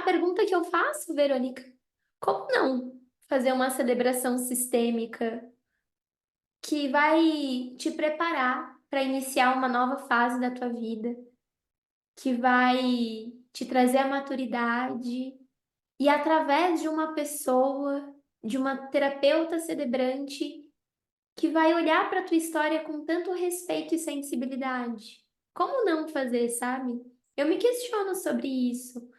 pergunta que eu faço, Verônica, como não fazer uma celebração sistêmica que vai te preparar para iniciar uma nova fase da tua vida, que vai te trazer a maturidade e através de uma pessoa, de uma terapeuta celebrante que vai olhar para tua história com tanto respeito e sensibilidade. Como não fazer, sabe? Eu me questiono sobre isso,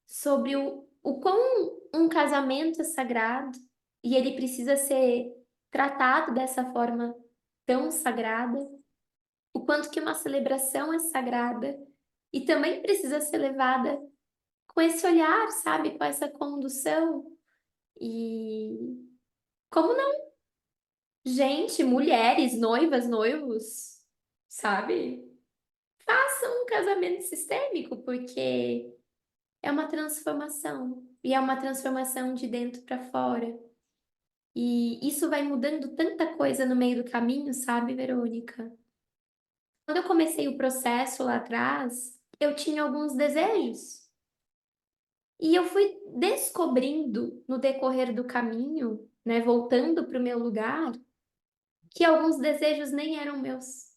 sobre o quão um casamento é sagrado e ele precisa ser tratado dessa forma tão sagrada, o quanto que uma celebração é sagrada e também precisa ser levada com esse olhar, sabe? Com essa condução. E como não? Gente, mulheres, noivas, noivos, sabe? Façam um casamento sistêmico, porque é uma transformação. E é uma transformação de dentro para fora. E isso vai mudando tanta coisa no meio do caminho, sabe, Verônica? Quando eu comecei o processo lá atrás, eu tinha alguns desejos. E eu fui descobrindo no decorrer do caminho, né, voltando para o meu lugar, que alguns desejos nem eram meus.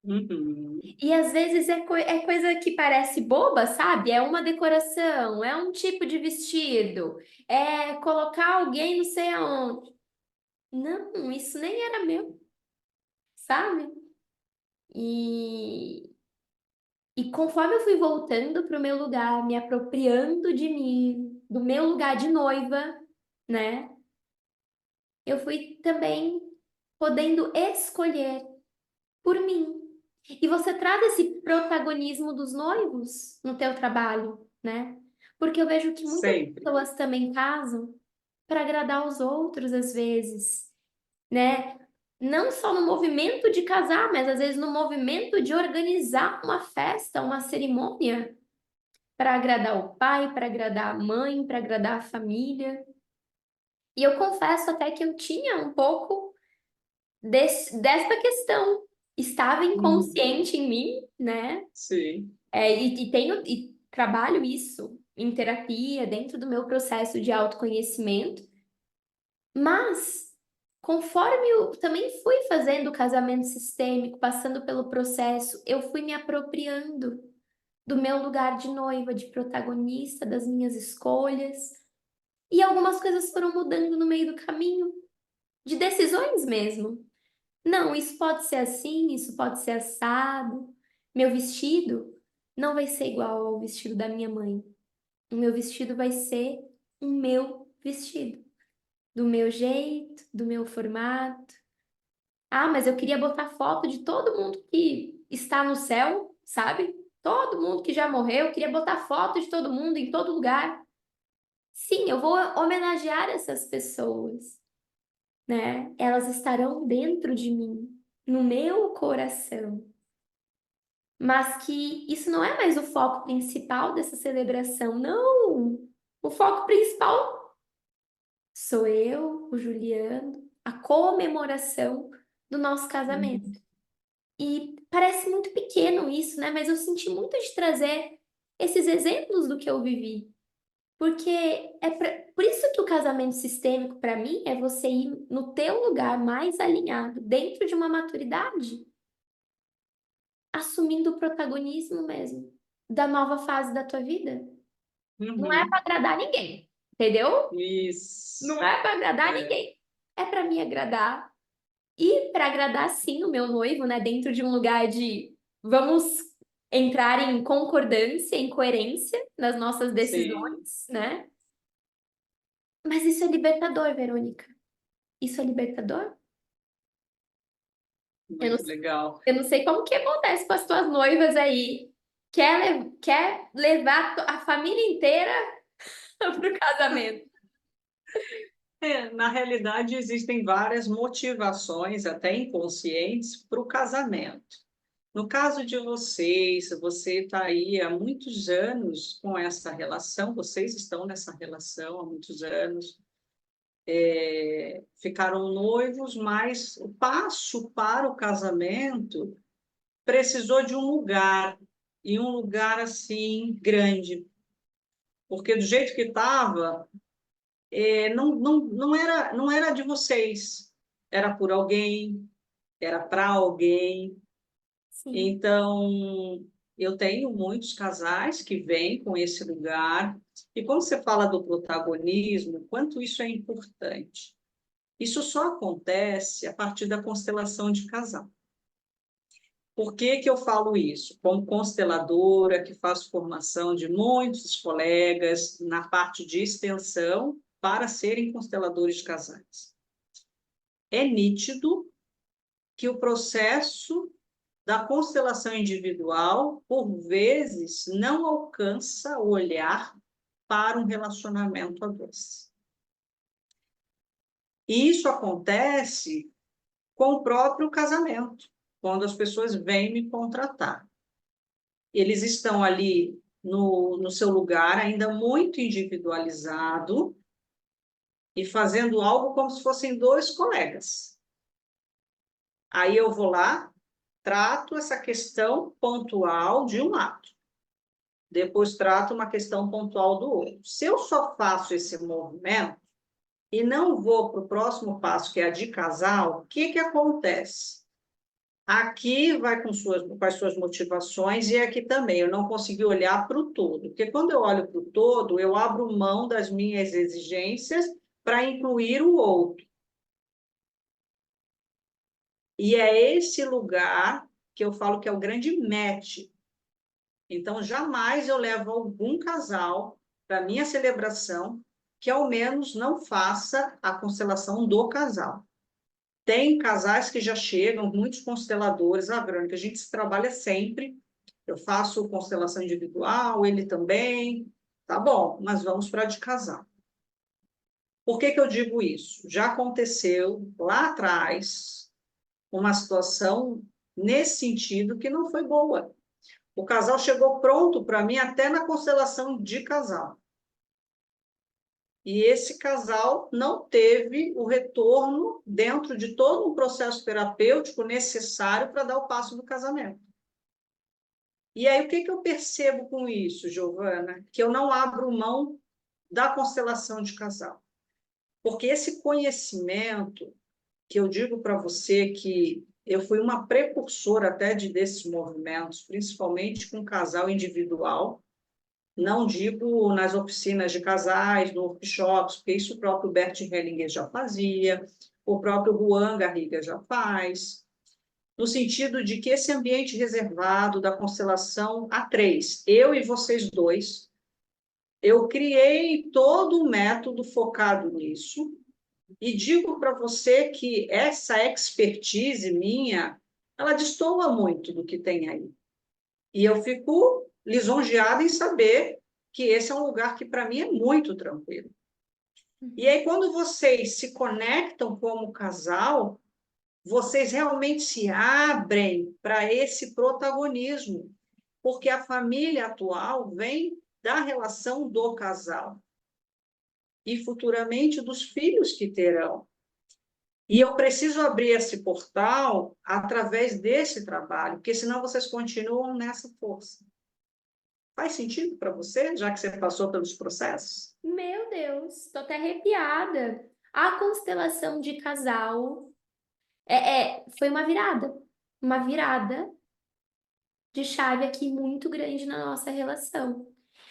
Uhum. E às vezes é coisa que parece boba, sabe? É uma decoração, é um tipo de vestido, é colocar alguém não sei aonde. Não, isso nem era meu, sabe? E, e conforme eu fui voltando para o meu lugar, me apropriando de mim, do meu lugar de noiva, né? Eu fui também podendo escolher por mim. E você traz esse protagonismo dos noivos no teu trabalho, né? Porque eu vejo que muitas Sempre. pessoas também casam para agradar os outros às vezes, né? Não só no movimento de casar, mas às vezes no movimento de organizar uma festa, uma cerimônia, para agradar o pai, para agradar a mãe, para agradar a família. E eu confesso até que eu tinha um pouco desta questão. Estava Uhum. inconsciente em mim, né? Sim. E trabalho isso em terapia, dentro do meu processo de autoconhecimento, mas conforme eu também fui fazendo o casamento sistêmico, passando pelo processo, eu fui me apropriando do meu lugar de noiva, de protagonista, das minhas escolhas, e algumas coisas foram mudando no meio do caminho, de decisões mesmo. Não, isso pode ser assim, isso pode ser assado. Meu vestido não vai ser igual ao vestido da minha mãe. O meu vestido vai ser o meu vestido, do meu jeito, do meu formato. Ah, mas eu queria botar foto de todo mundo que está no céu, sabe? Todo mundo que já morreu, eu queria botar foto de todo mundo em todo lugar. Sim, eu vou homenagear essas pessoas, né? Elas estarão dentro de mim, no meu coração. Mas que isso não é mais o foco principal dessa celebração, não. O foco principal sou eu, o Juliano, a comemoração do nosso casamento. Uhum. E parece muito pequeno isso, né? Mas eu senti muito de trazer esses exemplos do que eu vivi. Porque por isso que o casamento sistêmico, para mim, é você ir no teu lugar mais alinhado, dentro de uma maturidade, assumindo o protagonismo mesmo da nova fase da tua vida. Não é para Uhum. agradar ninguém, entendeu? Não Isso. é para agradar É. ninguém. É para me agradar e para agradar sim o meu noivo, né? Dentro de um lugar de vamos entrar em concordância, em coerência nas nossas Sim. decisões, né? Mas isso é libertador, Verônica. Isso é libertador? Eu não, Muito legal. eu não sei como que acontece com as tuas noivas aí. Quer levar a família inteira pro casamento? Na realidade, existem várias motivações, até inconscientes, para o casamento. No caso de vocês, você está aí há muitos anos com essa relação, vocês estão nessa relação há muitos anos, ficaram noivos, mas o passo para o casamento precisou de um lugar, e um lugar assim grande. porque do jeito que estava, não era de vocês, era por alguém, era para alguém. Sim, Então, eu tenho muitos casais que vêm com esse lugar. E quando você fala do protagonismo, quanto isso é importante? Isso só acontece a partir da constelação de casal. Por que que eu falo isso? Como consteladora, que faço formação de muitos colegas na parte de extensão para serem consteladores de casais. É nítido que o processo da constelação individual, por vezes, não alcança o olhar para um relacionamento a dois. E isso acontece com o próprio casamento, quando as pessoas vêm me contratar. Eles estão ali no seu lugar, ainda muito individualizado, e fazendo algo como se fossem dois colegas. Aí eu vou lá, trato essa questão pontual de um lado, depois trato uma questão pontual do outro. Se eu só faço esse movimento e não vou para o próximo passo, que é a de casal, o que que acontece? Aqui vai com as suas motivações e aqui também. Eu não consegui olhar para o todo, porque quando eu olho para o todo, eu abro mão das minhas exigências para incluir o outro. E é esse lugar que eu falo que é o grande match. Então, jamais eu levo algum casal para minha celebração que ao menos não faça a constelação do casal. Tem casais que já chegam, muitos consteladores, Verônica, a gente se trabalha sempre. Eu faço constelação individual, ele também. Tá bom, mas vamos para a de casal. Por que que eu digo isso? Já aconteceu lá atrás uma situação nesse sentido que não foi boa. O casal chegou pronto para mim até na constelação de casal. E esse casal não teve o retorno dentro de todo um processo terapêutico necessário para dar o passo do casamento. E aí, o que que eu percebo com isso, Giovana? Que eu não abro mão da constelação de casal. Porque esse conhecimento, que eu digo para você que eu fui uma precursora até desses movimentos, principalmente com casal individual, não digo nas oficinas de casais, no workshops, porque isso o próprio Bert Hellinger já fazia, o próprio Juan Garriga já faz, no sentido de que esse ambiente reservado da constelação A3, eu e vocês dois, eu criei todo um método focado nisso, e digo para você que essa expertise minha, ela destoa muito do que tem aí. E eu fico lisonjeada em saber que esse é um lugar que, para mim, é muito tranquilo. E aí, quando vocês se conectam como casal, vocês realmente se abrem para esse protagonismo, porque a família atual vem da relação do casal e futuramente dos filhos que terão. E eu preciso abrir esse portal através desse trabalho, porque senão vocês continuam nessa força. Faz sentido para você, já que você passou pelos processos? meu Deus, tô até arrepiada. A constelação de casal foi uma virada de chave aqui muito grande na nossa relação.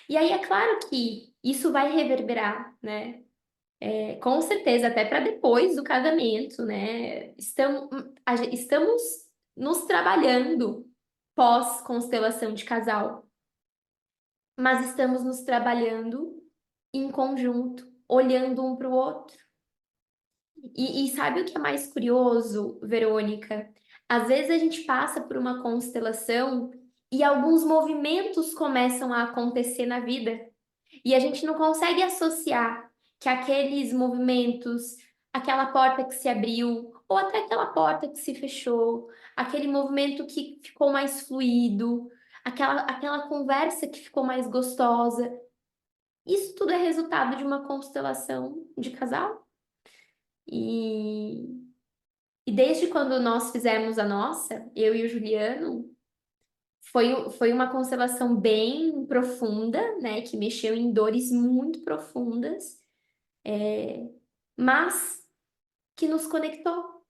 E aí é claro que isso vai reverberar, né? Com certeza, até para depois do casamento, né? Estamos nos trabalhando pós-constelação de casal, mas estamos nos trabalhando em conjunto, olhando um para o outro. E sabe o que é mais curioso, Verônica? Às vezes a gente passa por uma constelação e alguns movimentos começam a acontecer na vida. E a gente não consegue associar que aqueles movimentos, aquela porta que se abriu, ou até aquela porta que se fechou, aquele movimento que ficou mais fluido, aquela conversa que ficou mais gostosa, isso tudo é resultado de uma constelação de casal. E, e desde quando nós fizemos a nossa, eu e o Juliano, foi uma constelação bem profunda, né? Que mexeu em dores muito profundas, mas que nos conectou.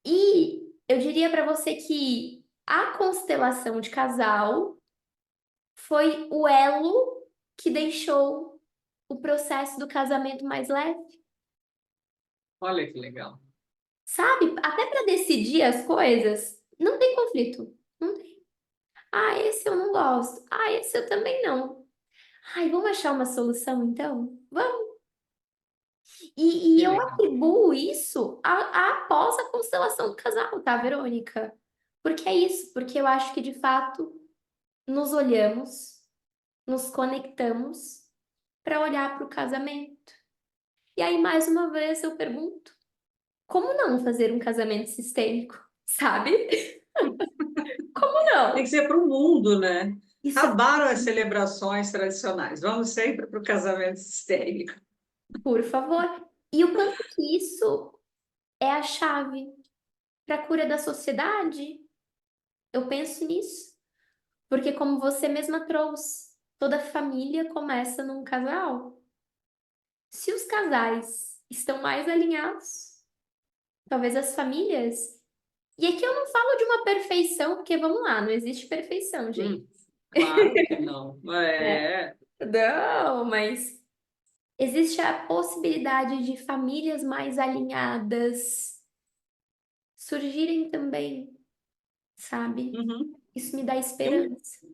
E eu diria para você que a constelação de casal foi o elo que deixou o processo do casamento mais leve. Olha que legal. Sabe? Até para decidir as coisas, não tem conflito. Não tem. Ah, esse eu não gosto. Ah, esse eu também não. Ai, vamos achar uma solução então? Vamos. E Que eu legal. atribuo isso após a constelação do casal, tá, Verônica? Porque é isso, porque eu acho que de fato nos olhamos, nos conectamos para olhar para o casamento. E aí, mais uma vez, eu pergunto: como não fazer um casamento sistêmico? Sabe? Como Tem que não? ser para o mundo, né? Isso é, Acabaram as celebrações tradicionais. Vamos sempre para o casamento sistêmico. por favor. E o quanto que isso é a chave para a cura da sociedade? Eu penso nisso. Porque, como você mesma trouxe, toda família começa num casal. Se os casais estão mais alinhados, talvez as famílias. E aqui eu não falo de uma perfeição, porque vamos lá, não existe perfeição, gente. Hum, claro que não. É. É. Não, mas existe a possibilidade de famílias mais alinhadas surgirem também, sabe? Uhum. Isso me dá E um, esperança.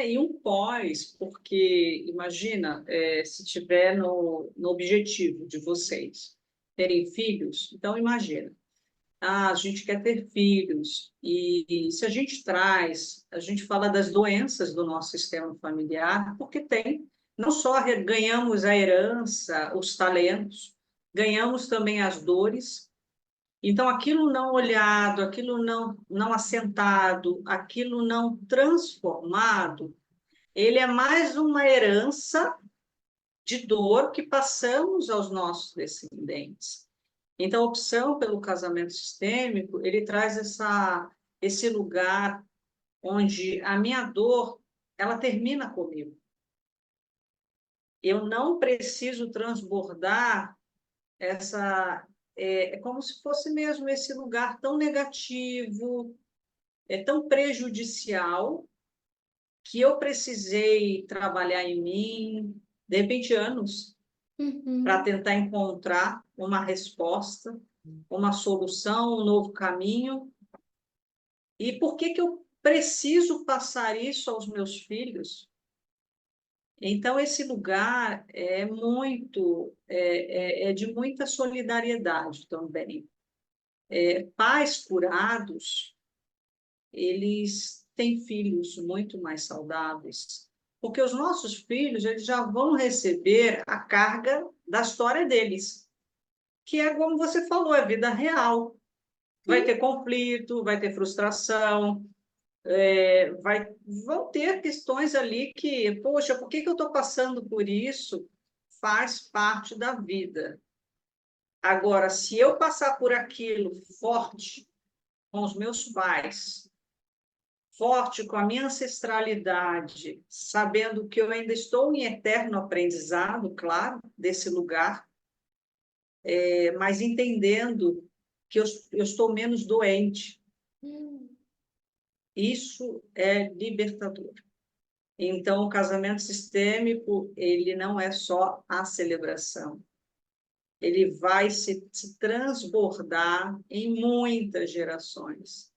e um pós, porque imagina, se tiver no objetivo de vocês terem filhos, então imagina. A gente quer ter filhos, e se a gente traz, a gente fala das doenças do nosso sistema familiar, porque tem, não só ganhamos a herança, os talentos, ganhamos também as dores. Então, aquilo não olhado, aquilo não assentado, aquilo não transformado, ele é mais uma herança de dor que passamos aos nossos descendentes. Então, a opção pelo casamento sistêmico, ele traz esse lugar onde a minha dor, ela termina comigo. Eu não preciso transbordar essa... É como se fosse mesmo esse lugar tão negativo, tão prejudicial, que eu precisei trabalhar em mim, de repente anos, para Uhum. tentar encontrar uma resposta, uma solução, um novo caminho. E por que que eu preciso passar isso aos meus filhos? Então, esse lugar é de muita solidariedade também. Pais curados, eles têm filhos muito mais saudáveis, porque os nossos filhos, eles já vão receber a carga da história deles, que é como você falou, é vida real. Vai Sim. ter conflito, vai ter frustração, vão ter questões ali que, poxa, por que que eu estou passando por isso? Faz parte da vida. Agora, se eu passar por aquilo forte com os meus pais, forte com a minha ancestralidade, sabendo que eu ainda estou em eterno aprendizado, claro, desse lugar, mas entendendo que eu estou menos doente, Hum. isso é libertador. Então, o casamento sistêmico, ele não é só a celebração, ele vai se transbordar em muitas gerações.